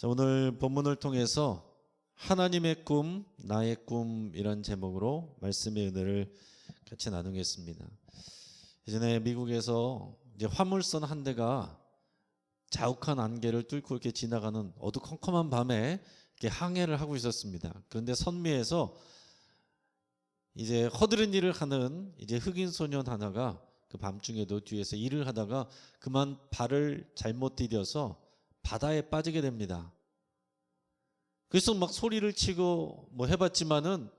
자, 오늘 본문을 통해서 하나님의 꿈, 나의 꿈이란 제목으로 말씀의 은혜를 같이 나누겠습니다. 예전에 미국에서 이제 화물선 한 대가 자욱한 안개를 뚫고 이렇게 지나가는 어두컴컴한 밤에 이렇게 항해를 하고 있었습니다. 그런데 선미에서 이제 허드렛 일을 하는 이제 흑인 소년 하나가 그 밤중에도 뒤에서 일을 하다가 그만 발을 잘못 디뎌서 바다에 빠지게 됩니다. 그래서 막 소리를 치고 뭐 해봤지만은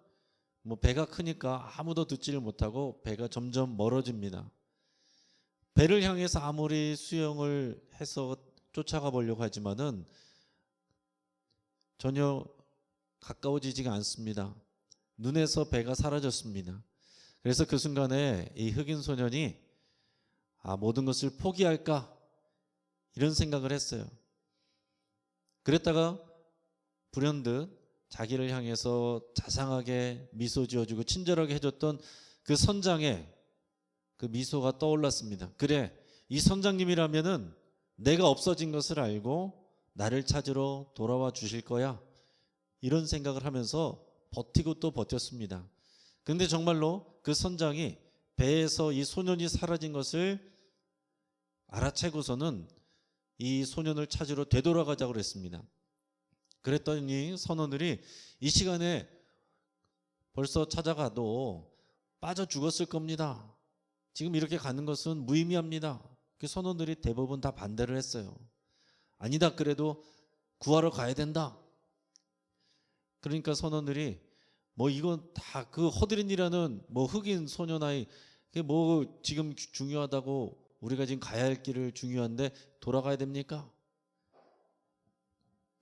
뭐 배가 크니까 아무도 듣지를 못하고 배가 점점 멀어집니다. 배를 향해서 아무리 수영을 해서 쫓아가 보려고 하지만은 전혀 가까워지지가 않습니다. 눈에서 배가 사라졌습니다. 그래서 그 순간에 이 흑인 소년이 모든 것을 포기할까 이런 생각을 했어요. 그랬다가 불현듯 자기를 향해서 자상하게 미소 지어주고 친절하게 해줬던 그 선장의 그 미소가 떠올랐습니다. 그래, 이 선장님이라면은 내가 없어진 것을 알고 나를 찾으러 돌아와 주실 거야, 이런 생각을 하면서 버티고 또 버텼습니다. 그런데 정말로 그 선장이 배에서 이 소년이 사라진 것을 알아채고서는 이 소년을 찾으러 되돌아가자고 그랬습니다. 그랬더니 선원들이 이 시간에 벌써 찾아가도 빠져 죽었을 겁니다. 지금 이렇게 가는 것은 무의미합니다. 그 선원들이 대부분 다 반대를 했어요. 아니다, 그래도 구하러 가야 된다. 그러니까 선원들이 뭐 이건 다 그 허드렛이라는 뭐 흑인 소년 아이, 그게 뭐 지금 중요하다고 우리가 지금 가야 할 길을 중요한데 돌아가야 됩니까?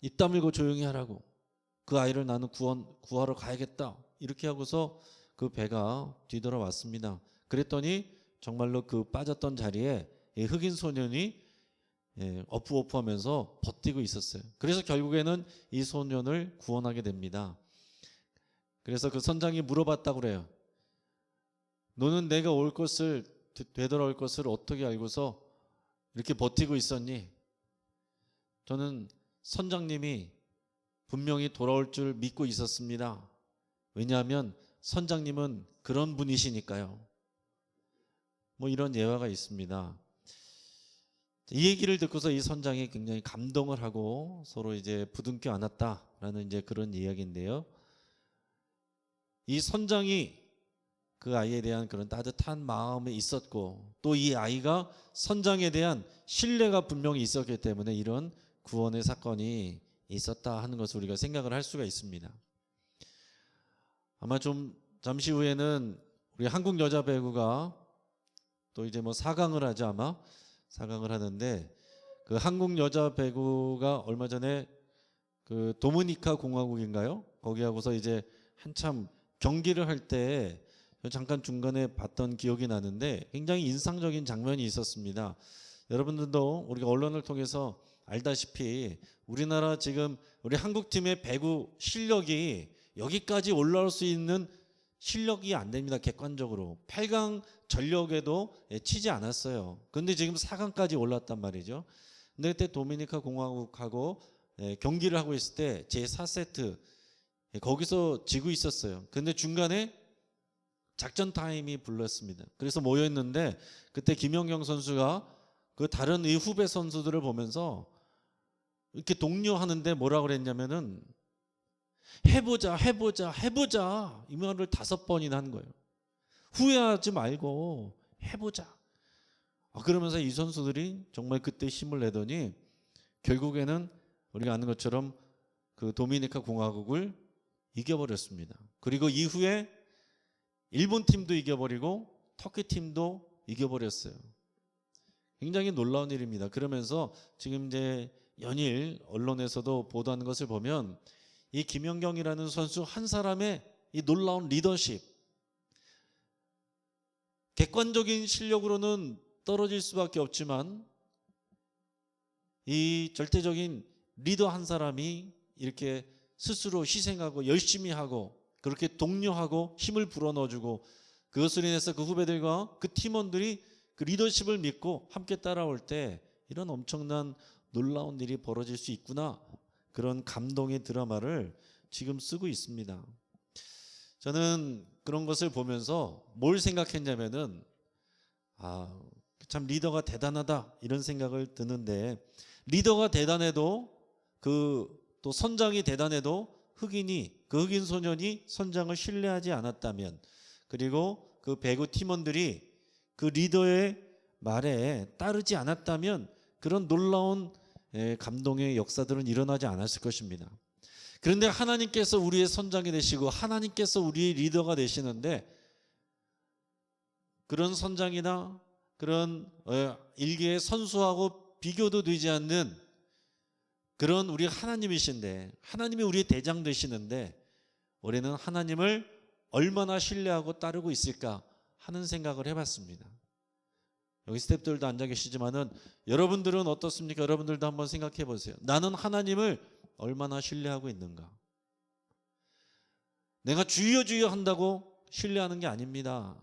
입 다물고 조용히 하라고. 그 아이를 나는 구하러 가야겠다. 이렇게 하고서 그 배가 뒤돌아왔습니다. 그랬더니 정말로 그 빠졌던 자리에 이 흑인 소년이 어프어프하면서 버티고 있었어요. 그래서 결국에는 이 소년을 구원하게 됩니다. 그래서 그 선장이 물어봤다고 그래요. 너는 내가 되돌아올 것을 어떻게 알고서 이렇게 버티고 있었니? 저는 선장님이 분명히 돌아올 줄 믿고 있었습니다. 왜냐하면 선장님은 그런 분이시니까요. 뭐 이런 예화가 있습니다. 이 얘기를 듣고서 이 선장이 굉장히 감동을 하고 서로 이제 부둥켜 안았다라는 이제 그런 이야기인데요. 이 선장이 그 아이에 대한 그런 따뜻한 마음이 있었고 또 이 아이가 선장에 대한 신뢰가 분명히 있었기 때문에 이런 구원의 사건이 있었다 하는 것을 우리가 생각을 할 수가 있습니다. 아마 좀 잠시 후에는 우리 한국 여자 배구가 또 이제 뭐 4강을 하죠. 아마 4강을 하는데 그 한국 여자 배구가 얼마 전에 그 도미니카 공화국인가요? 거기하고서 이제 한참 경기를 할 때 잠깐 중간에 봤던 기억이 나는데 굉장히 인상적인 장면이 있었습니다. 여러분들도 우리가 언론을 통해서 알다시피 우리나라 지금 우리 한국팀의 배구 실력이 여기까지 올라올 수 있는 실력이 안 됩니다. 객관적으로 8강 전력에도 치지 않았어요. 그런데 지금 4강까지 올랐단 말이죠. 근데 그때 도미니카 공화국하고 경기를 하고 있을 때 제4세트 거기서 지고 있었어요. 그런데 중간에 작전 타임이 불렀습니다. 그래서 모여있는데 그때 김연경 선수가 그 다른 이 후배 선수들을 보면서 이렇게 독려하는데 뭐라고 그랬냐면은 해보자 이 말을 5번이나 한 거예요. 후회하지 말고 해보자. 그러면서 이 선수들이 정말 그때 힘을 내더니 결국에는 우리가 아는 것처럼 그 도미니카 공화국을 이겨버렸습니다. 그리고 이후에 일본 팀도 이겨버리고 터키 팀도 이겨버렸어요. 굉장히 놀라운 일입니다. 그러면서 지금 이제 연일 언론에서도 보도하는 것을 보면 이 김연경이라는 선수 한 사람의 이 놀라운 리더십, 객관적인 실력으로는 떨어질 수밖에 없지만 이 절대적인 리더 한 사람이 이렇게 스스로 희생하고 열심히 하고 그렇게 독려하고 힘을 불어넣어주고 그것으로 인해서 그 후배들과 그 팀원들이 그 리더십을 믿고 함께 따라올 때 이런 엄청난 놀라운 일이 벌어질 수 있구나. 그런 감동의 드라마를 지금 쓰고 있습니다. 저는 그런 것을 보면서 뭘 생각했냐면은 참 리더가 대단하다 이런 생각을 드는데, 리더가 대단해도 또 선장이 대단해도 그 흑인 소년이 선장을 신뢰하지 않았다면, 그리고 그 배구 팀원들이 그 리더의 말에 따르지 않았다면 그런 놀라운 감동의 역사들은 일어나지 않았을 것입니다. 그런데 하나님께서 우리의 선장이 되시고 하나님께서 우리의 리더가 되시는데, 그런 선장이나 그런 일개의 선수하고 비교도 되지 않는 그런 우리 하나님이신데, 하나님이 우리의 대장 되시는데 우리는 하나님을 얼마나 신뢰하고 따르고 있을까 하는 생각을 해봤습니다. 여기 스태프들도 앉아 계시지만은 여러분들은 어떻습니까? 여러분들도 한번 생각해 보세요. 나는 하나님을 얼마나 신뢰하고 있는가? 내가 주여 주여 한다고 신뢰하는 게 아닙니다.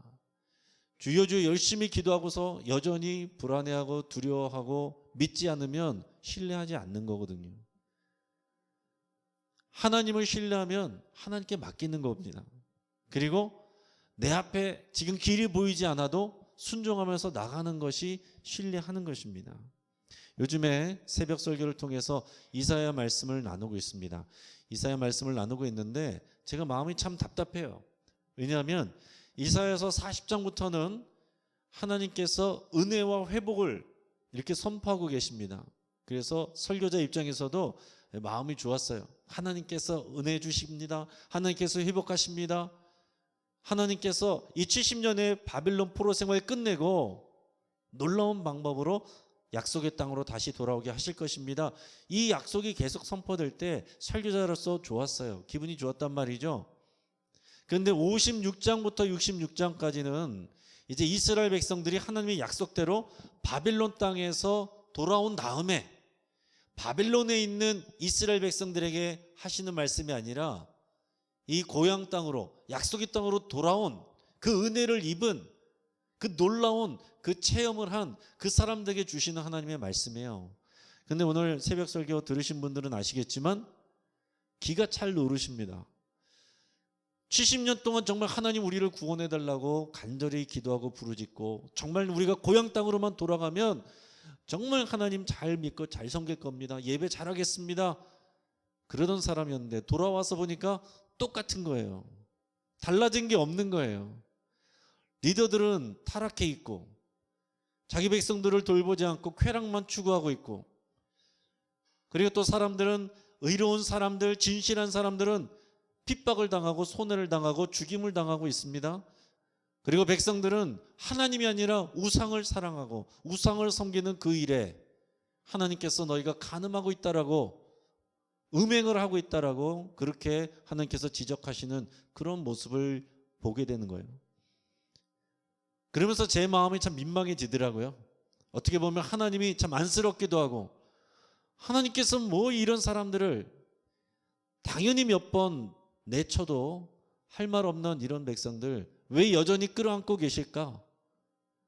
주여 주여 열심히 기도하고서 여전히 불안해하고 두려워하고 믿지 않으면 신뢰하지 않는 거거든요. 하나님을 신뢰하면 하나님께 맡기는 겁니다. 그리고 내 앞에 지금 길이 보이지 않아도 순종하면서 나가는 것이 신뢰하는 것입니다. 요즘에 새벽 설교를 통해서 이사야 말씀을 나누고 있습니다. 이사야 말씀을 나누고 있는데 제가 마음이 참 답답해요. 왜냐하면 이사야서 40장부터는 하나님께서 은혜와 회복을 이렇게 선포하고 계십니다. 그래서 설교자 입장에서도 마음이 좋았어요. 하나님께서 은혜 주십니다. 하나님께서 회복하십니다. 하나님께서 이 70년의 바빌론 포로 생활을 끝내고 놀라운 방법으로 약속의 땅으로 다시 돌아오게 하실 것입니다. 이 약속이 계속 선포될 때 설교자로서 좋았어요. 기분이 좋았단 말이죠. 그런데 56장부터 66장까지는 이제 이스라엘 백성들이 하나님의 약속대로 바빌론 땅에서 돌아온 다음에 바빌론에 있는 이스라엘 백성들에게 하시는 말씀이 아니라 이 고향 땅으로, 약속의 땅으로 돌아온 그 은혜를 입은 그 놀라운 그 체험을 한 그 사람들에게 주시는 하나님의 말씀이에요. 근데 오늘 새벽 설교 들으신 분들은 아시겠지만 기가 찰 노릇입니다. 70년 동안 정말 하나님 우리를 구원해 달라고 간절히 기도하고 부르짖고, 정말 우리가 고향 땅으로만 돌아가면 정말 하나님 잘 믿고 잘 섬길 겁니다. 예배 잘하겠습니다. 그러던 사람이었는데 돌아와서 보니까 똑같은 거예요. 달라진 게 없는 거예요. 리더들은 타락해 있고 자기 백성들을 돌보지 않고 쾌락만 추구하고 있고, 그리고 또 사람들은, 의로운 사람들, 진실한 사람들은 핍박을 당하고 손해를 당하고 죽임을 당하고 있습니다. 그리고 백성들은 하나님이 아니라 우상을 사랑하고 우상을 섬기는 그 일에 하나님께서 너희가 간음하고 있다라고, 음행을 하고 있다라고 그렇게 하나님께서 지적하시는 그런 모습을 보게 되는 거예요. 그러면서 제 마음이 참 민망해지더라고요. 어떻게 보면 하나님이 참 안쓰럽기도 하고, 하나님께서 뭐 이런 사람들을 당연히 몇 번 내쳐도 할 말 없는 이런 백성들 왜 여전히 끌어안고 계실까?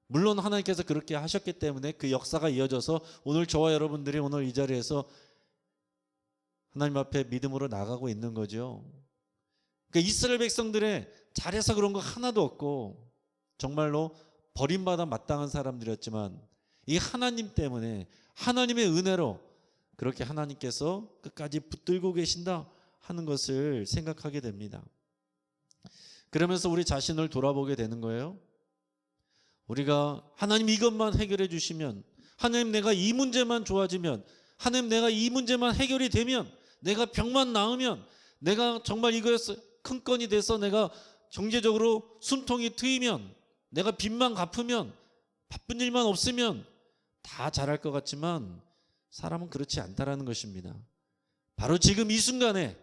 물론 하나님께서 그렇게 하셨기 때문에 그 역사가 이어져서 오늘 저와 여러분들이 오늘 이 자리에서 하나님 앞에 믿음으로 나가고 있는 거죠. 그러니까 이스라엘 백성들의 잘해서 그런 거 하나도 없고 정말로 버림받아 마땅한 사람들이었지만 이 하나님 때문에, 하나님의 은혜로 그렇게 하나님께서 끝까지 붙들고 계신다 하는 것을 생각하게 됩니다. 그러면서 우리 자신을 돌아보게 되는 거예요. 우리가 하나님 이것만 해결해 주시면, 하나님 내가 이 문제만 좋아지면, 하나님 내가 이 문제만 해결이 되면, 내가 병만 나으면, 내가 정말 이거에서 큰 건이 돼서 내가 경제적으로 숨통이 트이면, 내가 빚만 갚으면, 바쁜 일만 없으면 다 잘할 것 같지만 사람은 그렇지 않다라는 것입니다. 바로 지금 이 순간에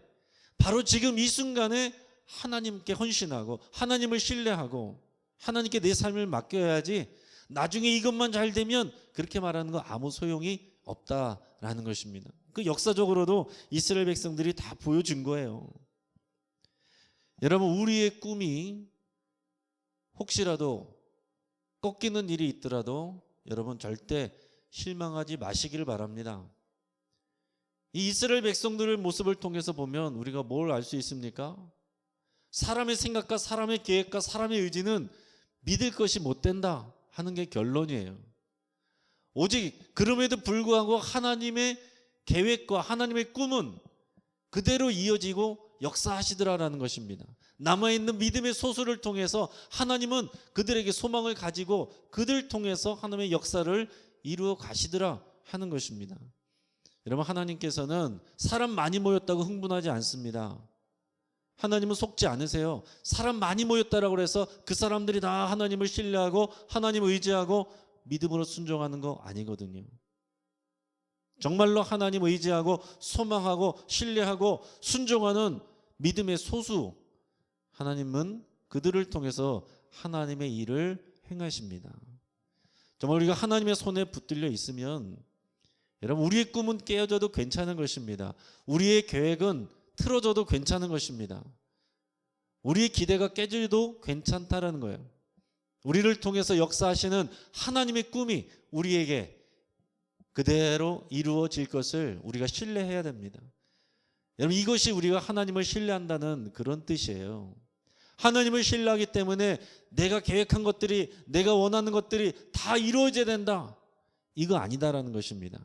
하나님께 헌신하고 하나님을 신뢰하고 하나님께 내 삶을 맡겨야지, 나중에 이것만 잘 되면 그렇게 말하는 거 아무 소용이 없다라는 것입니다. 그 역사적으로도 이스라엘 백성들이 다 보여준 거예요. 여러분, 우리의 꿈이 혹시라도 꺾이는 일이 있더라도 여러분 절대 실망하지 마시기를 바랍니다. 이 이스라엘 백성들의 모습을 통해서 보면 우리가 뭘 알 수 있습니까? 사람의 생각과 사람의 계획과 사람의 의지는 믿을 것이 못 된다 하는 게 결론이에요. 오직 그럼에도 불구하고 하나님의 계획과 하나님의 꿈은 그대로 이어지고 역사하시더라라는 것입니다. 남아있는 믿음의 소수를 통해서 하나님은 그들에게 소망을 가지고 그들 통해서 하나님의 역사를 이루어 가시더라 하는 것입니다. 여러분, 하나님께서는 사람 많이 모였다고 흥분하지 않습니다. 하나님은 속지 않으세요. 사람 많이 모였다라고 해서 그 사람들이 다 하나님을 신뢰하고 하나님을 의지하고 믿음으로 순종하는 거 아니거든요. 정말로 하나님 의지하고 소망하고 신뢰하고 순종하는 믿음의 소수, 하나님은 그들을 통해서 하나님의 일을 행하십니다. 정말 우리가 하나님의 손에 붙들려 있으면 여러분, 우리의 꿈은 깨어져도 괜찮은 것입니다. 우리의 계획은 틀어져도 괜찮은 것입니다. 우리의 기대가 깨져도 괜찮다라는 거예요. 우리를 통해서 역사하시는 하나님의 꿈이 우리에게 그대로 이루어질 것을 우리가 신뢰해야 됩니다. 여러분, 이것이 우리가 하나님을 신뢰한다는 그런 뜻이에요. 하나님을 신뢰하기 때문에 내가 계획한 것들이, 내가 원하는 것들이 다 이루어져야 된다, 이거 아니다라는 것입니다.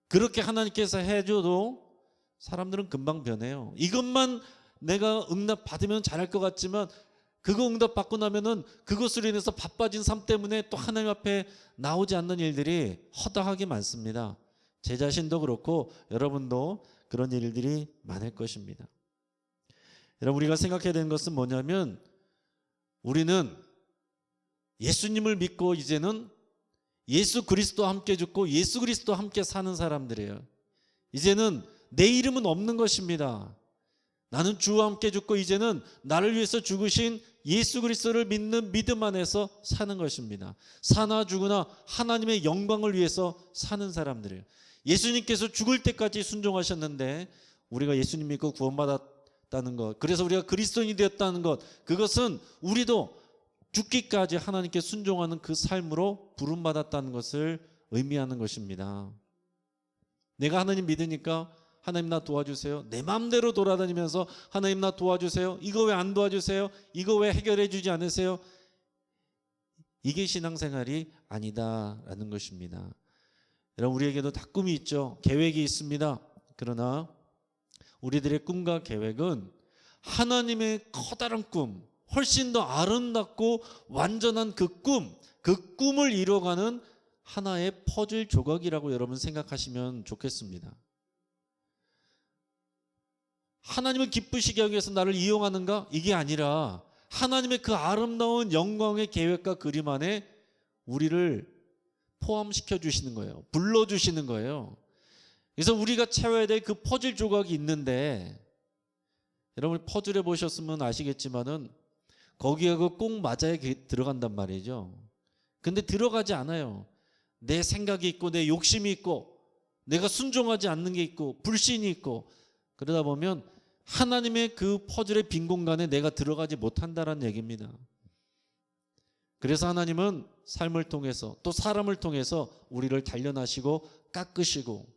그렇게 하나님께서 해줘도 사람들은 금방 변해요. 이것만 내가 응답 받으면 잘할 것 같지만 그거 응답 받고 나면은 그것으로 인해서 바빠진 삶 때문에 또 하나님 앞에 나오지 않는 일들이 허다하게 많습니다. 제 자신도 그렇고 여러분도 그런 일들이 많을 것입니다. 여러분, 우리가 생각해야 되는 것은 뭐냐면 우리는 예수님을 믿고 이제는 예수 그리스도와 함께 죽고 예수 그리스도와 함께 사는 사람들이에요. 이제는 내 이름은 없는 것입니다. 나는 주와 함께 죽고 이제는 나를 위해서 죽으신 예수 그리스도를 믿는 믿음 안에서 사는 것입니다. 사나 죽으나 하나님의 영광을 위해서 사는 사람들이에요. 예수님께서 죽을 때까지 순종하셨는데 우리가 예수님 믿고 구원받았다는 것, 그래서 우리가 그리스도인이 되었다는 것, 그것은 우리도 죽기까지 하나님께 순종하는 그 삶으로 부름받았다는 것을 의미하는 것입니다. 내가 하나님 믿으니까 하나님 나 도와주세요, 내 마음대로 돌아다니면서 하나님 나 도와주세요, 이거 왜 안 도와주세요, 이거 왜 해결해 주지 않으세요, 이게 신앙생활이 아니다라는 것입니다. 여러분, 우리에게도 다 꿈이 있죠. 계획이 있습니다. 그러나 우리들의 꿈과 계획은 하나님의 커다란 꿈, 훨씬 더 아름답고 완전한 그 꿈을 이뤄가는 하나의 퍼즐 조각이라고 여러분 생각하시면 좋겠습니다. 하나님을 기쁘시게 하기 위해서 나를 이용하는가? 이게 아니라 하나님의 그 아름다운 영광의 계획과 그림 안에 우리를 포함시켜 주시는 거예요. 불러주시는 거예요. 그래서 우리가 채워야 될 그 퍼즐 조각이 있는데, 여러분 퍼즐 해보셨으면 아시겠지만은 거기하고 꼭 맞아야 들어간단 말이죠. 근데 들어가지 않아요. 내 생각이 있고 내 욕심이 있고 내가 순종하지 않는 게 있고 불신이 있고, 그러다 보면 하나님의 그 퍼즐의 빈 공간에 내가 들어가지 못한다는 얘기입니다. 그래서 하나님은 삶을 통해서 또 사람을 통해서 우리를 단련하시고 깎으시고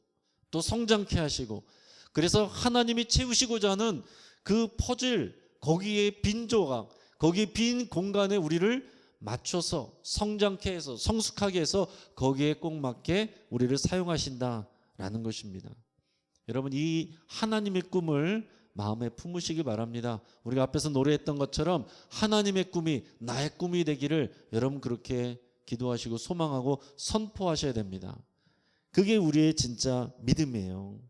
또 성장케 하시고, 그래서 하나님이 채우시고자 하는 그 퍼즐, 거기에 빈 조각, 거기에 빈 공간에 우리를 맞춰서 성장케 해서 성숙하게 해서 거기에 꼭 맞게 우리를 사용하신다라는 것입니다. 여러분, 이 하나님의 꿈을 마음에 품으시기 바랍니다. 우리가 앞에서 노래했던 것처럼 하나님의 꿈이 나의 꿈이 되기를 여러분 그렇게 기도하시고 소망하고 선포하셔야 됩니다. 그게 우리의 진짜 믿음이에요.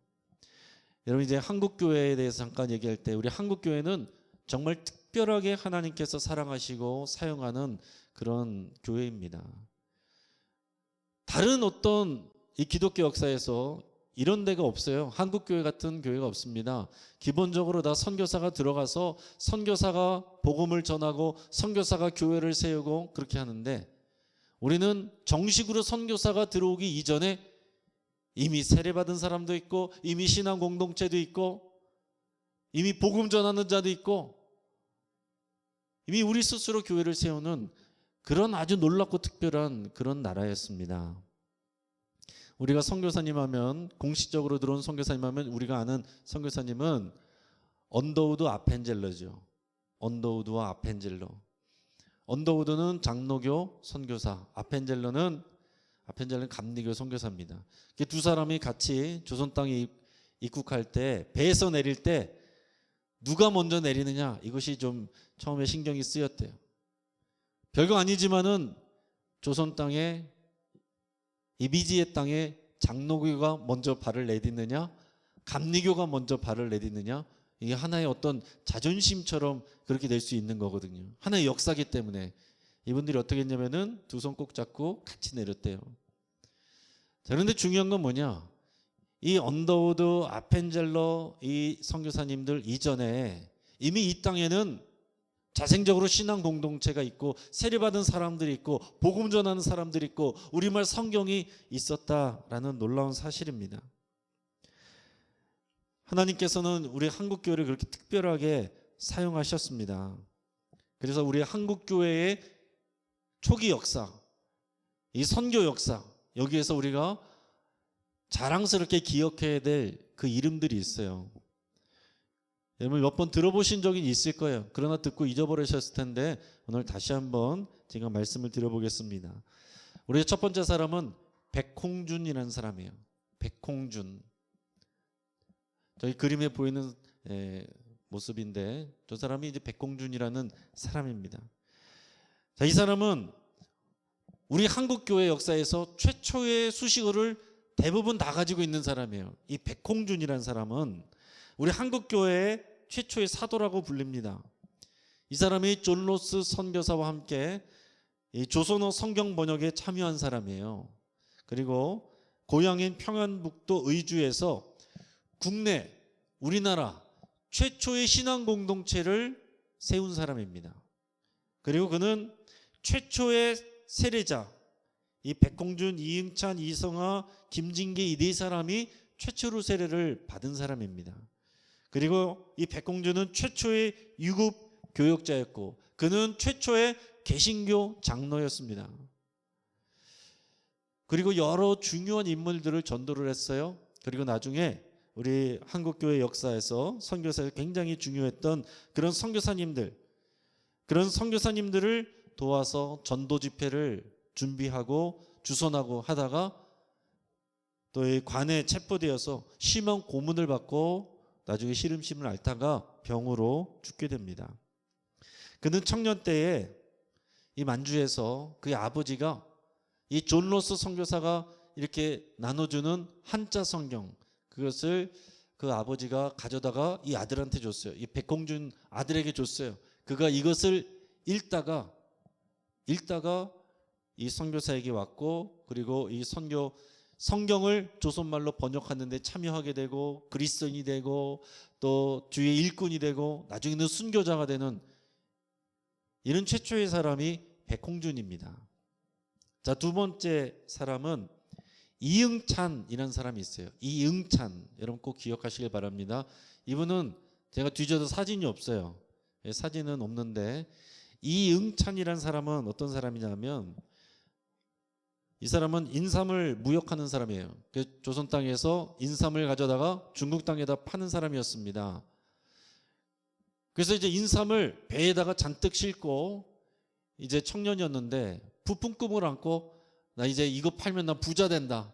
여러분, 이제 한국교회에 대해서 잠깐 얘기할 때, 우리 한국교회는 정말 특별하게 하나님께서 사랑하시고 사용하는 그런 교회입니다. 다른 어떤 이 기독교 역사에서 이런 데가 없어요. 한국교회 같은 교회가 없습니다. 기본적으로 다 선교사가 들어가서 선교사가 복음을 전하고 선교사가 교회를 세우고 그렇게 하는데, 우리는 정식으로 선교사가 들어오기 이전에 이미 세례받은 사람도 있고 이미 신앙 공동체도 있고 이미 복음 전하는 자도 있고 이미 우리 스스로 교회를 세우는 그런 아주 놀랍고 특별한 그런 나라였습니다. 우리가 선교사님 하면, 공식적으로 들어온 선교사님 하면 우리가 아는 선교사님은 언더우드 아펜젤러죠. 언더우드와 아펜젤러. 언더우드는 장로교 선교사, 아펜젤러는 감리교 선교사입니다. 두 사람이 같이 조선 땅에 입국할 때, 배에서 내릴 때 누가 먼저 내리느냐, 이것이 좀 처음에 신경이 쓰였대요. 별거 아니지만은 조선 땅에, 이 미지의 땅에 장로교가 먼저 발을 내딛느냐, 감리교가 먼저 발을 내딛느냐, 이게 하나의 어떤 자존심처럼 그렇게 될 수 있는 거거든요. 하나의 역사기 때문에 이분들이 어떻게 했냐면은 두 손 꼭 잡고 같이 내렸대요. 자, 그런데 중요한 건 뭐냐? 이 언더우드, 아펜젤러 이 선교사님들 이전에 이미 이 땅에는 자생적으로 신앙 공동체가 있고 세례받은 사람들이 있고 복음 전하는 사람들이 있고 우리말 성경이 있었다라는 놀라운 사실입니다. 하나님께서는 우리 한국교회를 그렇게 특별하게 사용하셨습니다. 그래서 우리 한국교회의 초기 역사, 이 선교 역사, 여기에서 우리가 자랑스럽게 기억해야 될 그 이름들이 있어요. 여러분 몇 번 들어보신 적이 있을 거예요. 그러나 듣고 잊어버리셨을 텐데 오늘 다시 한번 제가 말씀을 드려보겠습니다. 우리의 첫 번째 사람은 백홍준이라는 사람이에요. 백홍준. 저희 그림에 보이는 모습인데 저 사람이 이제 백홍준이라는 사람입니다. 자, 이 사람은 우리 한국교회 역사에서 최초의 수식어를 대부분 다 가지고 있는 사람이에요. 이 백홍준이라는 사람은 우리 한국교회의 최초의 사도라고 불립니다. 이 사람이 존 로스 선교사와 함께 이 조선어 성경 번역에 참여한 사람이에요. 그리고 고향인 평안북도 의주에서 국내 우리나라 최초의 신앙 공동체를 세운 사람입니다. 그리고 그는 최초의 세례자, 이 백홍준, 이응찬, 이성아, 김진기 이 네 사람이 최초로 세례를 받은 사람입니다. 그리고 이 백홍준은 최초의 유급 교역자였고 그는 최초의 개신교 장로였습니다. 그리고 여러 중요한 인물들을 전도를 했어요. 그리고 나중에 우리 한국교회 역사에서 선교사에 굉장히 중요했던 그런 선교사님들을 도와서 전도 집회를 준비하고 주선하고 하다가 또 이 관에 체포되어서 심한 고문을 받고 나중에 시름심을 앓다가 병으로 죽게 됩니다. 그는 청년 때에 이 만주에서 그의 아버지가 이 존 로스 선교사가 이렇게 나눠주는 한자 성경, 그것을 그 아버지가 가져다가 이 아들한테 줬어요. 이 백홍준 아들에게 줬어요. 그가 이것을 읽다가 이 선교사에게 왔고 그리고 이 성경을 조선말로 번역하는데 참여하게 되고 그리스도인이 되고 또 주의 일꾼이 되고 나중에는 순교자가 되는 이런 최초의 사람이 백홍준입니다. 자, 두 번째 사람은 이응찬이라는 사람이 있어요. 이응찬, 여러분 꼭 기억하시길 바랍니다. 이분은 제가 뒤져도 사진이 없어요. 사진은 없는데 이응찬이라는 사람은 어떤 사람이냐면 이 사람은 인삼을 무역하는 사람이에요. 조선 땅에서 인삼을 가져다가 중국 땅에다 파는 사람이었습니다. 그래서 이제 인삼을 배에다가 잔뜩 싣고 이제 청년이었는데 부푼 꿈을 안고 나 이제 이거 팔면 나 부자 된다.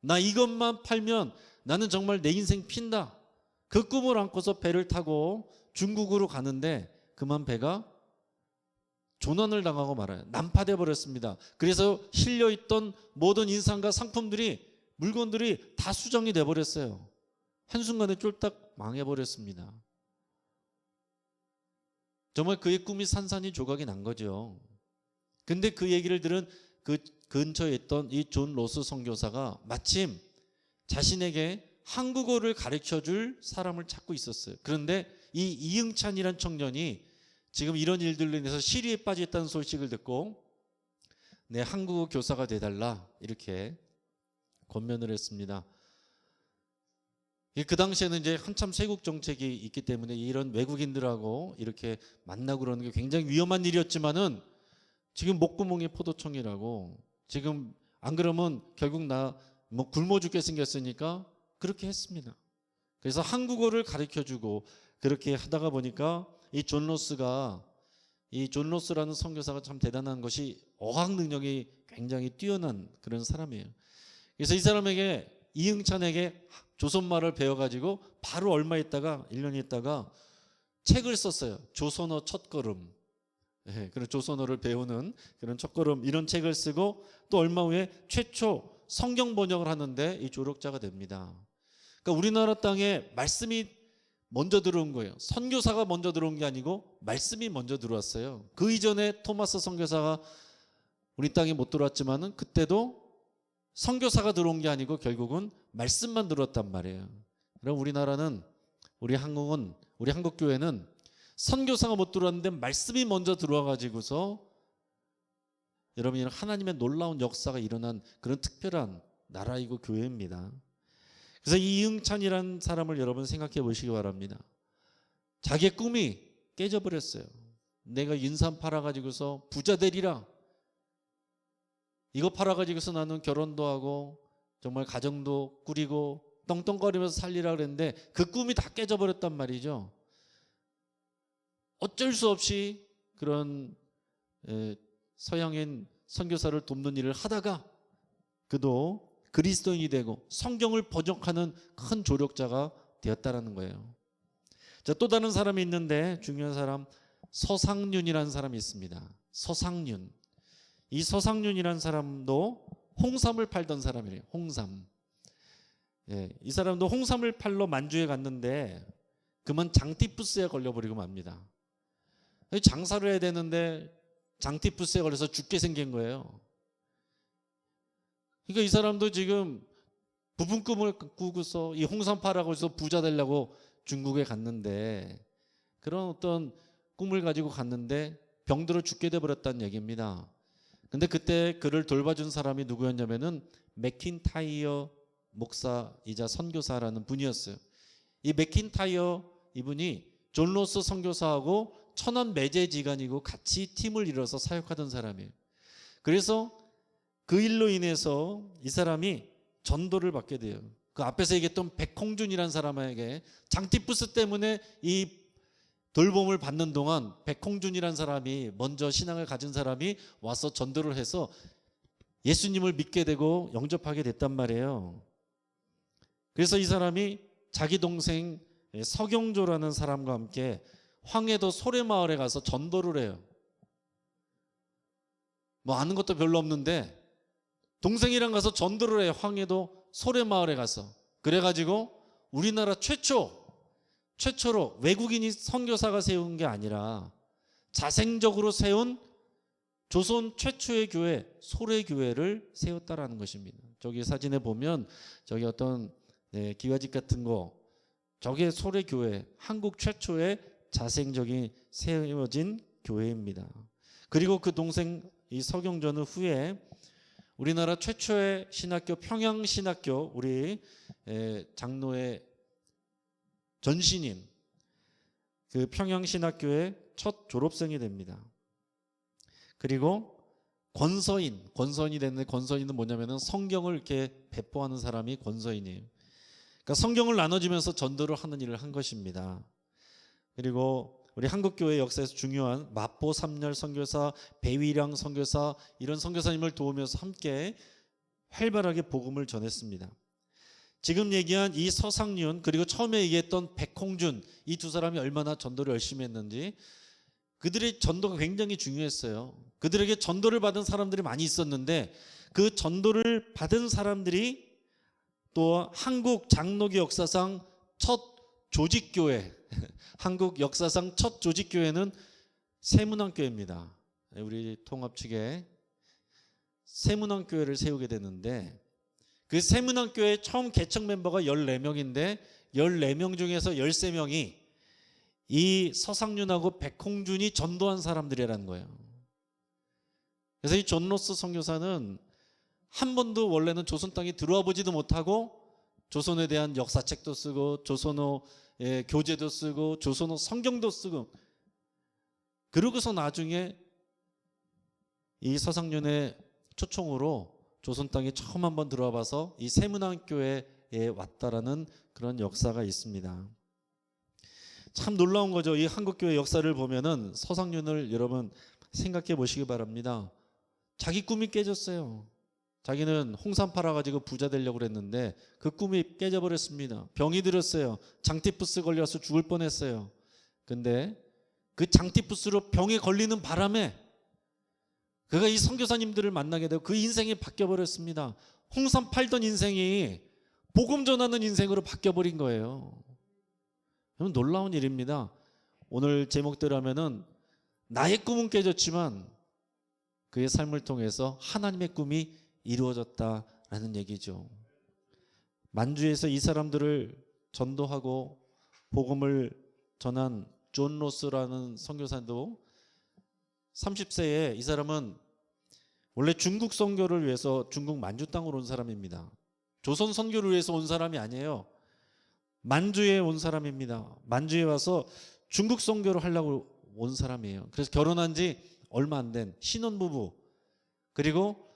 나 이것만 팔면 나는 정말 내 인생 핀다. 그 꿈을 안고서 배를 타고 중국으로 가는데 그만 배가 조난을 당하고 말아요. 난파돼 버렸습니다. 그래서 실려있던 모든 인상과 상품들이 물건들이 다 수정이 돼 버렸어요. 한순간에 쫄딱 망해버렸습니다. 정말 그의 꿈이 산산이 조각이 난 거죠. 근데 그 얘기를 들은 그 근처에 있던 이 존 로스 선교사가 마침 자신에게 한국어를 가르쳐줄 사람을 찾고 있었어요. 그런데 이 이응찬이란 청년이 지금 이런 일들로 인해서 시리에 빠져있다는 소식을 듣고 내 한국어 교사가 돼달라 이렇게 권면을 했습니다. 그 당시에는 이제 한참 세국 정책이 있기 때문에 이런 외국인들하고 이렇게 만나고 그러는 게 굉장히 위험한 일이었지만은 지금 목구멍이 포도청이라고 지금 안 그러면 결국 나 뭐 굶어 죽게 생겼으니까 그렇게 했습니다. 그래서 한국어를 가르쳐주고 그렇게 하다가 보니까 이 존 로스라는 선교사가 참 대단한 것이 어학 능력이 굉장히 뛰어난 그런 사람이에요. 그래서 이 사람에게 이응찬에게 조선말을 배워가지고 바로 얼마 있다가 1년 있다가 책을 썼어요. 조선어 첫걸음. 그런 조선어를 배우는 그런 첫걸음 이런 책을 쓰고 또 얼마 후에 최초 성경 번역을 하는데 이 조력자가 됩니다. 그러니까 우리나라 땅에 말씀이 먼저 들어온 거예요. 선교사가 먼저 들어온 게 아니고 말씀이 먼저 들어왔어요. 그 이전에 토마스 선교사가 우리 땅에 못 들어왔지만은 그때도 선교사가 들어온 게 아니고 결국은 말씀만 들어왔단 말이에요. 그럼 우리나라는 우리 한국 교회는 선교사가 못 들어왔는데 말씀이 먼저 들어와 가지고서 여러분 하나님의 놀라운 역사가 일어난 그런 특별한 나라이고 교회입니다. 그래서 이응찬이라는 사람을 여러분 생각해 보시기 바랍니다. 자기의 꿈이 깨져버렸어요. 내가 인삼 팔아가지고서 부자 되리라. 이거 팔아가지고서 나는 결혼도 하고 정말 가정도 꾸리고 떵떵거리면서 살리라 그랬는데 그 꿈이 다 깨져버렸단 말이죠. 어쩔 수 없이 그런 서양인 선교사를 돕는 일을 하다가 그도 그리스도인이 되고 성경을 번역하는 큰 조력자가 되었다라는 거예요. 자, 또 다른 사람이 있는데 중요한 사람 서상륜이라는 사람이 있습니다. 서상륜. 이 서상륜이라는 사람도 홍삼을 팔던 사람이에요. 홍삼. 이 사람도 홍삼을 팔러 만주에 갔는데 그만 장티푸스에 걸려버리고 맙니다. 장사를 해야 되는데 장티푸스에 걸려서 죽게 생긴 거예요. 그러니까 이 사람도 지금 부푼 꿈을 꾸고서 이 홍삼 팔아고 해서 부자 되려고 중국에 갔는데 그런 어떤 꿈을 가지고 갔는데 병들어 죽게 돼버렸다는 얘기입니다. 근데 그때 그를 돌봐준 사람이 누구였냐면은 맥킨타이어 목사이자 선교사라는 분이었어요. 이 맥킨타이어 이분이 존 로스 선교사하고 천안 매제지간이고 같이 팀을 이뤄서 사역하던 사람이에요. 그래서 그 일로 인해서 이 사람이 전도를 받게 돼요. 그 앞에서 얘기했던 백홍준이라는 사람에게 장티푸스 때문에 이 돌봄을 받는 동안 백홍준이라는 사람이 먼저 신앙을 가진 사람이 와서 전도를 해서 예수님을 믿게 되고 영접하게 됐단 말이에요. 그래서 이 사람이 자기 동생 서경조라는 사람과 함께 황해도 소래마을에 가서 전도를 해요. 뭐 아는 것도 별로 없는데 동생이랑 가서 전도를 해요. 황해도 소래마을에 가서. 그래가지고 우리나라 최초로 외국인이 선교사가 세운 게 아니라 자생적으로 세운 조선 최초의 교회 소래교회를 세웠다라는 것입니다. 저기 사진에 보면 저기 어떤 기와집 같은 거 저게 소래교회 한국 최초의 자생적인 세워진 교회입니다. 그리고 그 동생 이 서경전은 후에 우리나라 최초의 신학교 평양신학교 우리 장로의 전신인 그 평양신학교의 첫 졸업생이 됩니다. 그리고 권서인이 됐는데 권서인은 뭐냐면은 성경을 이렇게 배포하는 사람이 권서인이에요. 그러니까 성경을 나눠주면서 전도를 하는 일을 한 것입니다. 그리고 우리 한국교회 역사에서 중요한 마포 삼열 선교사, 배위량 선교사 이런 선교사님을 도우면서 함께 활발하게 복음을 전했습니다. 지금 얘기한 이 서상륜 그리고 처음에 얘기했던 백홍준 이 두 사람이 얼마나 전도를 열심히 했는지 그들의 전도가 굉장히 중요했어요. 그들에게 전도를 받은 사람들이 많이 있었는데 그 전도를 받은 사람들이 또 한국 장로교 역사상 첫 조직교회 한국 역사상 첫 조직교회는 세문안교회입니다. 우리 통합 측에 세문안교회를 세우게 되는데 그 세문안교회 처음 개척 멤버가 14명인데 14명 중에서 13명이 이 서상륜하고 백홍준이 전도한 사람들이라는 거예요. 그래서 이 존 로스 선교사는 한 번도 원래는 조선 땅에 들어와 보지도 못하고 조선에 대한 역사책도 쓰고 조선어 교재도 쓰고 조선어 성경도 쓰고 그러고서 나중에 이 서상륜의 초청으로 조선 땅에 처음 한번 들어와 봐서 이 세문안교회에 왔다라는 그런 역사가 있습니다. 참 놀라운 거죠. 이 한국교회 역사를 보면은 서상윤을 여러분 생각해 보시기 바랍니다. 자기 꿈이 깨졌어요. 자기는 홍삼 팔아가지고 부자 되려고 그랬는데 그 꿈이 깨져버렸습니다. 병이 들었어요. 장티푸스 걸려서 죽을 뻔했어요. 근데 그 장티푸스로 병에 걸리는 바람에 그가 이 선교사님들을 만나게 되고 그 인생이 바뀌어버렸습니다. 홍삼 팔던 인생이 복음 전하는 인생으로 바뀌어버린 거예요. 놀라운 일입니다. 오늘 제목대로 하면은 나의 꿈은 깨졌지만 그의 삶을 통해서 하나님의 꿈이 이루어졌다라는 얘기죠. 만주에서 이 사람들을 전도하고 복음을 전한 존 로스라는 선교사도 30세에 이 사람은 원래 중국 선교를 위해서 중국 만주 땅으로 온 사람입니다. 조선 선교를 위해서 온 사람이 아니에요. 만주에 온 사람입니다. 만주에 와서 중국 선교를 하려고 온 사람이에요. 그래서 결혼한 지 얼마 안 된 신혼부부, 그리고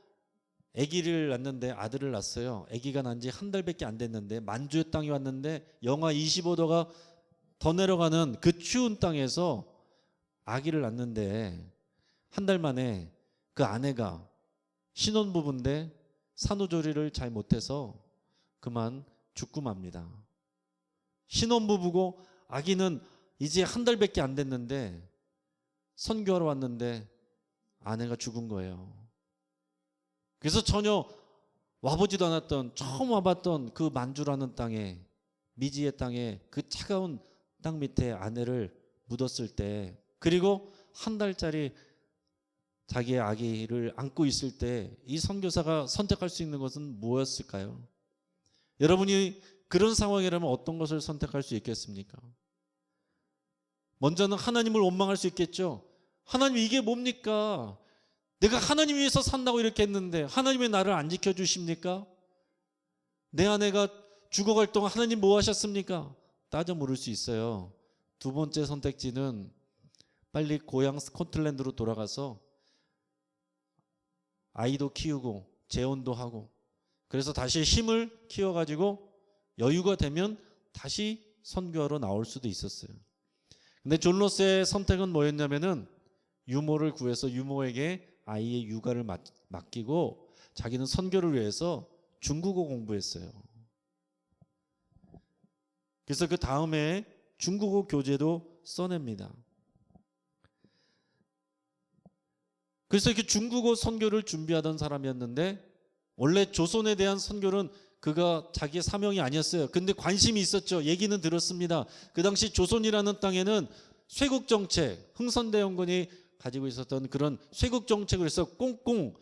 아기를 낳는데 아들을 낳았어요. 아기가 난 지 한 달밖에 안 됐는데 만주의 땅에 왔는데 영하 25도가 더 내려가는 그 추운 땅에서 아기를 낳는데 한 달 만에 그 아내가 신혼부부인데 산후조리를 잘 못해서 그만 죽고 맙니다. 신혼부부고 아기는 이제 한 달밖에 안 됐는데 선교하러 왔는데 아내가 죽은 거예요. 그래서 전혀 와보지도 않았던, 처음 와봤던 그 만주라는 땅에, 미지의 땅에 그 차가운 땅 밑에 아내를 묻었을 때, 그리고 한 달짜리 자기의 아기를 안고 있을 때 이 선교사가 선택할 수 있는 것은 무엇일까요? 여러분이 그런 상황이라면 어떤 것을 선택할 수 있겠습니까? 먼저는 하나님을 원망할 수 있겠죠. 하나님, 이게 뭡니까? 내가 하나님 위해서 산다고 이렇게 했는데 하나님 왜 나를 안 지켜주십니까? 내 아내가 죽어갈 동안 하나님 뭐 하셨습니까? 따져 물을 수 있어요. 두 번째 선택지는 빨리 고향 스코틀랜드로 돌아가서 아이도 키우고 재혼도 하고, 그래서 다시 힘을 키워가지고 여유가 되면 다시 선교하러 나올 수도 있었어요. 근데 존 로스의 선택은 뭐였냐면은 유모를 구해서 유모에게 아이의 육아를 맡기고 자기는 선교를 위해서 중국어 공부했어요. 그래서 그 다음에 중국어 교재도 써냅니다. 그래서 이렇게 중국어 선교를 준비하던 사람이었는데 원래 조선에 대한 선교는 그가 자기의 사명이 아니었어요. 근데 관심이 있었죠. 얘기는 들었습니다. 그 당시 조선이라는 땅에는 쇄국 정책, 흥선대원군이 가지고 있었던 그런 쇄국 정책을 해서 꽁꽁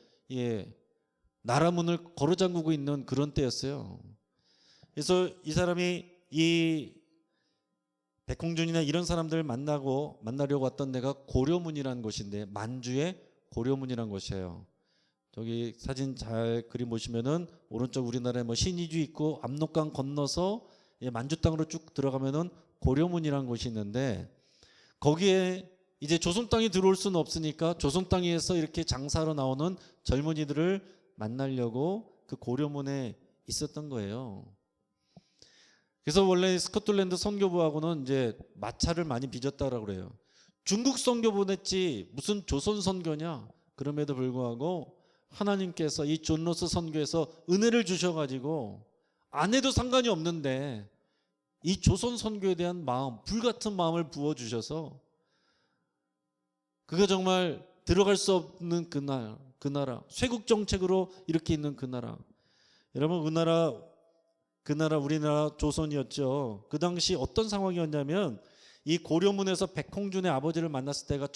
나라 문을 걸어잠그고 있는 그런 때였어요. 그래서 이 사람이 이 백홍준이나 이런 사람들을 만나려고 왔던 데가 고려문이라는 곳인데, 만주의 고려문이라는 곳이에요. 저기 사진 잘 그림 보시면은 오른쪽 우리나라에 뭐 신의주 있고 압록강 건너서 만주 땅으로 쭉 들어가면은 고려문이라는 곳이 있는데, 거기에 이제 조선 땅이 들어올 수는 없으니까 조선 땅에서 이렇게 장사로 나오는 젊은이들을 만나려고 그 고려문에 있었던 거예요. 그래서 원래 스코틀랜드 선교부하고는 이제 마찰을 많이 빚었다라고 그래요. 중국 선교 보냈지 무슨 조선 선교냐? 그럼에도 불구하고 하나님께서 이 존 로스 선교에서 은혜를 주셔가지고 안 해도 상관이 없는데 이 조선 선교에 대한 마음, 불같은 마음을 부어주셔서 그가 정말 들어갈 수 없는 그 나라, 쇄국 정책으로 이렇게 있는 그 나라. 여러분, 그 나라 우리나라 조선이었죠. 그 당시 어떤 상황이었냐면 이 고려문에서 백홍준의 아버지를 만났을 때가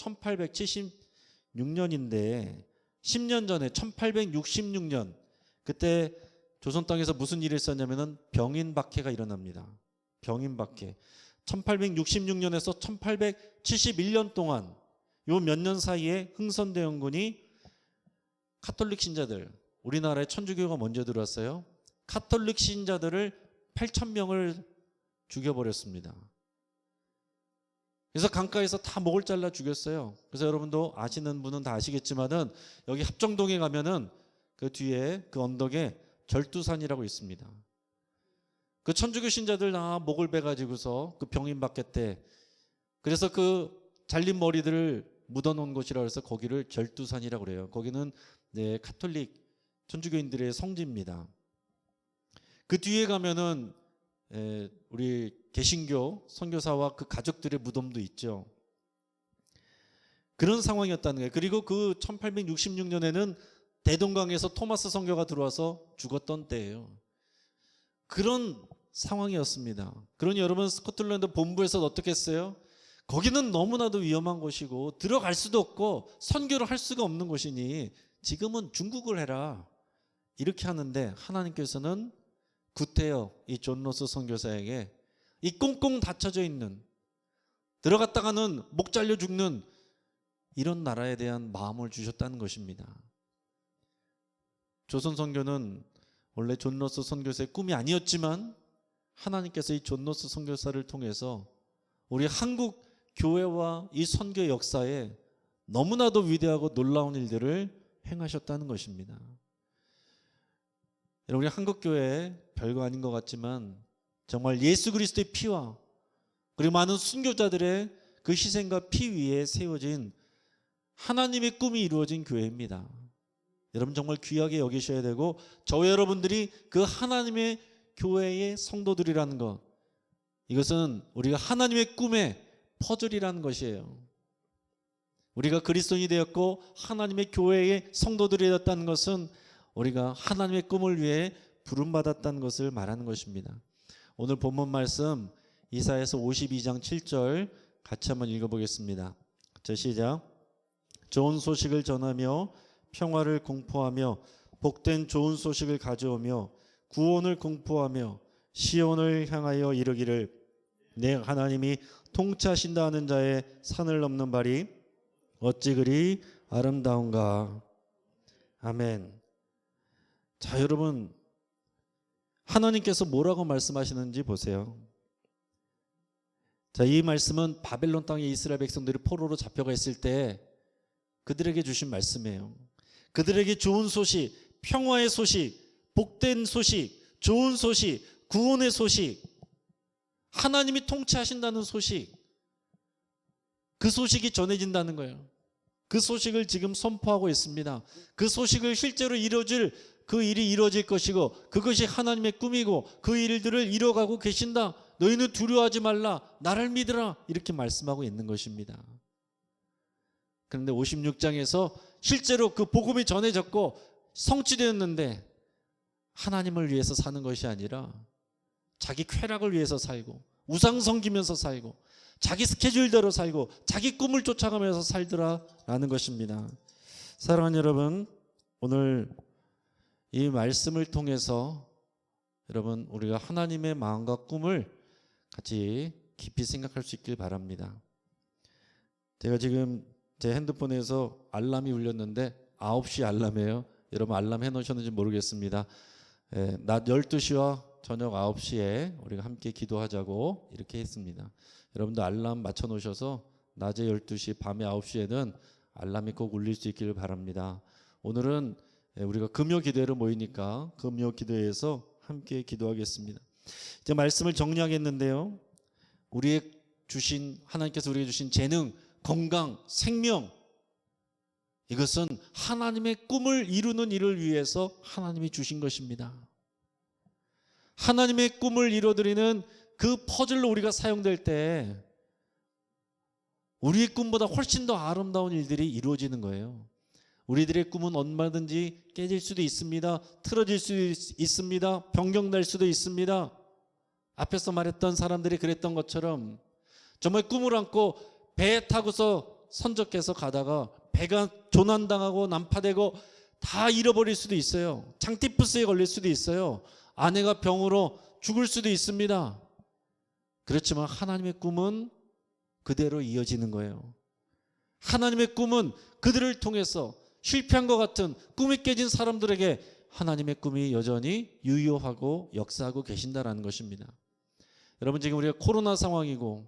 1876년인데 10년 전에 1866년 그때 조선 땅에서 무슨 일이 있었냐면은 병인박해가 일어납니다. 병인박해. 1866년에서 1871년 동안 요 몇 년 사이에 흥선대원군이 카톨릭 신자들, 우리나라에 천주교가 먼저 들어왔어요. 카톨릭 신자들을 8,000명을 죽여버렸습니다. 그래서 강가에서 다 목을 잘라 죽였어요. 그래서 여러분도 아시는 분은 다 아시겠지만은 여기 합정동에 가면은 그 뒤에 그 언덕에 절두산이라고 있습니다. 그 천주교 신자들 다 목을 베가지고서 그 병임 받겠대. 그래서 그 잘린 머리들을 묻어놓은 곳이라 해서 거기를 절두산이라고 그래요. 거기는 가톨릭 천주교인들의 성지입니다. 그 뒤에 가면은 우리 개신교 선교사와 그 가족들의 무덤도 있죠. 그런 상황이었다는 거예요. 그리고 그 1866년에는 대동강에서 토마스 선교가 들어와서 죽었던 때예요. 그런 상황이었습니다. 그러니 여러분, 스코틀랜드 본부에서 어떻게 했어요? 거기는 너무나도 위험한 곳이고 들어갈 수도 없고 선교를 할 수가 없는 곳이니 지금은 중국을 해라, 이렇게 하는데, 하나님께서는 구태여 이 존 로스 선교사에게 이 꽁꽁 닫혀져 있는, 들어갔다가는 목 잘려 죽는 이런 나라에 대한 마음을 주셨다는 것입니다. 조선 선교는 원래 존 로스 선교사의 꿈이 아니었지만 하나님께서 이 존 로스 선교사를 통해서 우리 한국 교회와 이 선교 역사에 너무나도 위대하고 놀라운 일들을 행하셨다는 것입니다. 우리 한국교회 별거 아닌 것 같지만 정말 예수 그리스도의 피와 그리고 많은 순교자들의 그 희생과 피 위에 세워진 하나님의 꿈이 이루어진 교회입니다. 여러분 정말 귀하게 여기셔야 되고, 저와 여러분들이 그 하나님의 교회의 성도들이라는 것, 이것은 우리가 하나님의 꿈의 퍼즐이라는 것이에요. 우리가 그리스도인이 되었고 하나님의 교회의 성도들이 되었다는 것은 우리가 하나님의 꿈을 위해 부름받았다는 것을 말하는 것입니다. 오늘 본문 말씀 이사야서 52장 7절 같이 한번 읽어보겠습니다. 자, 시작. 좋은 소식을 전하며 평화를 공포하며 복된 좋은 소식을 가져오며 구원을 공포하며 시온을 향하여 이르기를 내 하나님이 통치하신다 하는 자의 산을 넘는 발이 어찌 그리 아름다운가. 아멘. 자, 여러분, 하나님께서 뭐라고 말씀하시는지 보세요. 자, 이 말씀은 바벨론 땅에 이스라엘 백성들이 포로로 잡혀가 있을 때 그들에게 주신 말씀이에요. 그들에게 좋은 소식, 평화의 소식, 복된 소식, 좋은 소식, 구원의 소식, 하나님이 통치하신다는 소식, 그 소식이 전해진다는 거예요. 그 소식을 지금 선포하고 있습니다. 그 소식을 실제로 이루어질, 그 일이 이루어질 것이고 그것이 하나님의 꿈이고 그 일들을 이뤄가고 계신다. 너희는 두려워하지 말라. 나를 믿으라. 이렇게 말씀하고 있는 것입니다. 그런데 56장에서 실제로 그 복음이 전해졌고 성취되었는데 하나님을 위해서 사는 것이 아니라 자기 쾌락을 위해서 살고 우상 섬기면서 살고 자기 스케줄대로 살고 자기 꿈을 쫓아가면서 살더라라는 것입니다. 사랑하는 여러분, 오늘 이 말씀을 통해서 여러분 우리가 하나님의 마음과 꿈을 같이 깊이 생각할 수 있길 바랍니다. 제가 지금 제 핸드폰에서 알람이 울렸는데 9시 알람이에요. 여러분 알람 해놓으셨는지 모르겠습니다. 낮 12시와 저녁 9시에 우리가 함께 기도하자고 이렇게 했습니다. 여러분도 알람 맞춰놓으셔서 낮에 12시, 밤에 9시에는 알람이 꼭 울릴 수 있기를 바랍니다. 오늘은 우리가 금요 기도회로 모이니까 금요 기도회에서 함께 기도하겠습니다. 이제 말씀을 정리하겠는데요. 하나님께서 우리에게 주신 재능, 건강, 생명, 이것은 하나님의 꿈을 이루는 일을 위해서 하나님이 주신 것입니다. 하나님의 꿈을 이루어드리는 그 퍼즐로 우리가 사용될 때 우리의 꿈보다 훨씬 더 아름다운 일들이 이루어지는 거예요. 우리들의 꿈은 얼마든지 깨질 수도 있습니다. 틀어질 수도 있습니다. 변경될 수도 있습니다. 앞에서 말했던 사람들이 그랬던 것처럼 정말 꿈을 안고 배에 타고서 선적해서 가다가 배가 조난당하고 난파되고 다 잃어버릴 수도 있어요. 장티푸스에 걸릴 수도 있어요. 아내가 병으로 죽을 수도 있습니다. 그렇지만 하나님의 꿈은 그대로 이어지는 거예요. 하나님의 꿈은 그들을 통해서 실패한 것 같은 꿈이 깨진 사람들에게 하나님의 꿈이 여전히 유효하고 역사하고 계신다라는 것입니다. 여러분, 지금 우리가 코로나 상황이고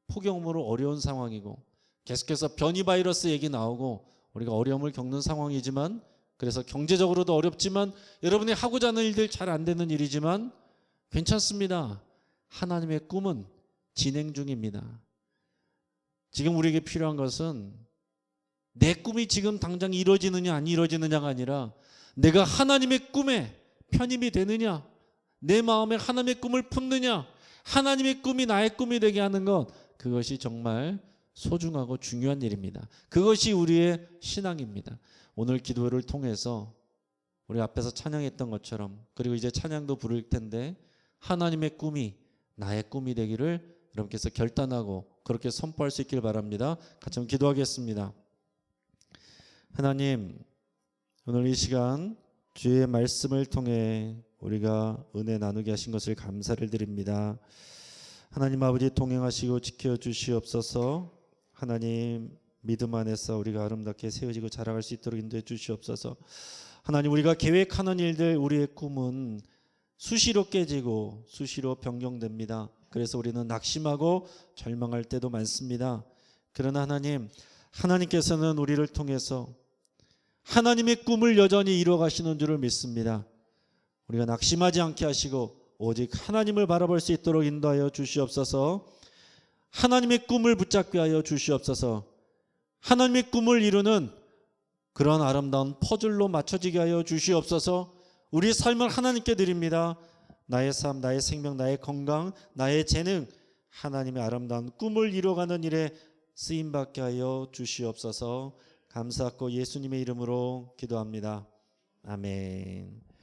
폭염으로 어려운 상황이고 계속해서 변이 바이러스 얘기 나오고 우리가 어려움을 겪는 상황이지만 그래서 경제적으로도 어렵지만 여러분이 하고자 하는 일들 잘 안 되는 일이지만 괜찮습니다. 하나님의 꿈은 진행 중입니다. 지금 우리에게 필요한 것은 내 꿈이 지금 당장 이루어지느냐 안 이루어지느냐가 아니라 내가 하나님의 꿈에 편입이 되느냐, 내 마음에 하나님의 꿈을 품느냐, 하나님의 꿈이 나의 꿈이 되게 하는 것, 그것이 정말 소중하고 중요한 일입니다. 그것이 우리의 신앙입니다. 오늘 기도를 통해서 우리 앞에서 찬양했던 것처럼, 그리고 이제 찬양도 부를 텐데 하나님의 꿈이 나의 꿈이 되기를 여러분께서 결단하고 그렇게 선포할 수 있길 바랍니다. 같이 한번 기도하겠습니다. 하나님, 오늘 이 시간 주의 말씀을 통해 우리가 은혜 나누게 하신 것을 감사를 드립니다. 하나님 아버지 동행하시고 지켜주시옵소서. 하나님 믿음 안에서 우리가 아름답게 세워지고 자라갈 수 있도록 인도해 주시옵소서. 하나님, 우리가 계획하는 일들, 우리의 꿈은 수시로 깨지고 수시로 변경됩니다. 그래서 우리는 낙심하고 절망할 때도 많습니다. 그러나 하나님, 하나님께서는 우리를 통해서 하나님의 꿈을 여전히 이루어 가시는 줄을 믿습니다. 우리가 낙심하지 않게 하시고 오직 하나님을 바라볼 수 있도록 인도하여 주시옵소서. 하나님의 꿈을 붙잡게 하여 주시옵소서. 하나님의 꿈을 이루는 그런 아름다운 퍼즐로 맞춰지게 하여 주시옵소서. 우리의 삶을 하나님께 드립니다. 나의 삶, 나의 생명, 나의 건강, 나의 재능, 하나님의 아름다운 꿈을 이루어가는 일에 쓰임받게 하여 주시옵소서. 감사하고 예수님의 이름으로 기도합니다. 아멘.